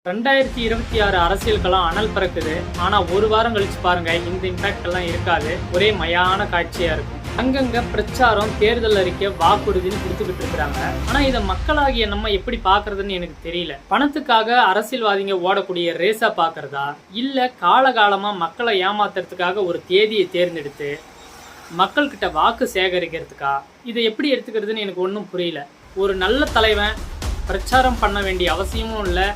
2026 அரசியலுக்கெல்லாம் அனல் பறக்குது. ஆனா ஒரு வாரம் கழிச்சு பாருங்க, இந்த இம்பாக்ட் எல்லாம் இருக்காது. ஒரே மயான காட்சியா இருக்கும். அங்கங்க பிரச்சாரம், தேர்தல் அறிக்கை, வாக்குறுதின்னு கொடுத்துக்கிட்டு இருக்கிறாங்க. ஆனா இதை மக்களாகிய நம்ம எப்படி பாக்குறதுன்னு எனக்கு தெரியல. பணத்துக்காக அரசியல்வாதிங்க ஓடக்கூடிய ரேஸா பாக்குறதா, இல்ல காலகாலமா மக்களை ஏமாத்துறதுக்காக ஒரு தேதியை தேர்ந்தெடுத்து மக்கள்கிட்ட வாக்கு சேகரிக்கிறதுக்கா, இதை எப்படி எடுத்துக்கிறதுன்னு எனக்கு ஒன்றும் புரியல. ஒரு நல்ல தலைவன் பிரச்சாரம் பண்ண வேண்டிய அவசியமும் இல்லை,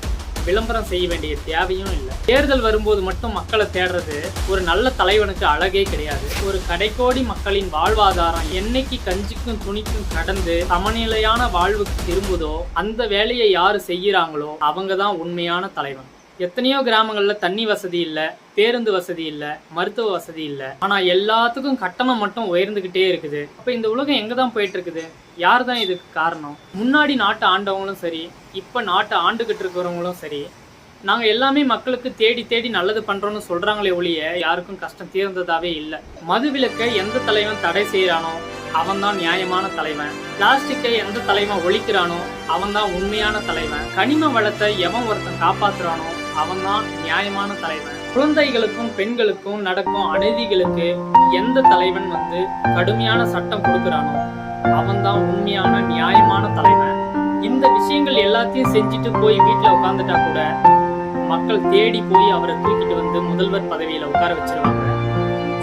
விளம்பரம் செய்ய வேண்டிய தேவையும் இல்லை. தேர்தல் வரும்போது மட்டும் மக்களை தேடுறது ஒரு நல்ல தலைவனுக்கு அழகே கிடையாது. ஒரு கடைக்கோடி மக்களின் வாழ்வாதாரம் என்னைக்கு கஞ்சிக்கும் துணிக்கும் கடந்து சமநிலையான வாழ்வுக்கு திரும்புதோ அந்த வேலையை யாரு செய்யறாங்களோ அவங்க தான் உண்மையான தலைவன். எத்தனையோ கிராமங்கள்ல தண்ணி வசதி இல்லை, பேருந்து வசதி இல்லை, மருத்துவ வசதி இல்லை. ஆனா எல்லாத்துக்கும் கட்டணம் மட்டும் உயர்ந்துகிட்டே இருக்குது. அப்ப இந்த உலகம் எங்க தான் போயிட்டு இருக்குது? யார் தான் இதுக்கு காரணம்? முன்னாடி நாட்டை ஆண்டவங்களும் சரி, இப்ப நாட்டை ஆண்டுகிட்டு இருக்கிறவங்களும் சரி, நாங்க எல்லாமே மக்களுக்கு தேடி தேடி நல்லது பண்றோம்னு சொல்றாங்களே ஒழிய யாருக்கும் கஷ்டம் தீர்ந்ததாவே இல்லை. மதுவிலக்கை எந்த தலைவன் தடை செய்யறானோ அவன் தான் நியாயமான தலைவன். பிளாஸ்டிக்கை எந்த தலைவன் ஒழிக்கிறானோ அவன் தான் உண்மையான தலைவன். கனிம வளத்தை எவன் ஒருத்தன் காப்பாத்துறானோ அவன் தான் நியாயமான தலைவன். குழந்தைகளுக்கும் பெண்களுக்கும் நடக்கும் அநீதிகளுக்கு எந்த தலைவன் கடுமையான சட்டம் கொடுக்கிறானோ அவன் தான் உண்மையான நியாயமான தலைவன். இந்த விஷயங்கள் எல்லாத்தையும் செஞ்சுட்டு போய் வீட்டுல உட்காந்துட்டா கூட மக்கள் தேடி போய் அவரை தூக்கிட்டு முதல்வர் பதவியில உட்கார வச்சிருவாங்க.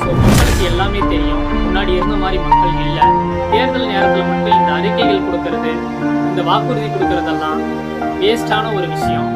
ஸோ மக்களுக்கு எல்லாமே தெரியும், முன்னாடி இருந்த மாதிரி மக்கள் இல்லை. தேர்தல் நேரத்தில் மட்டும் இந்த அறிக்கைகள் கொடுக்கறது, இந்த வாக்குறுதி கொடுக்கறதெல்லாம் வேஸ்டான ஒரு விஷயம்.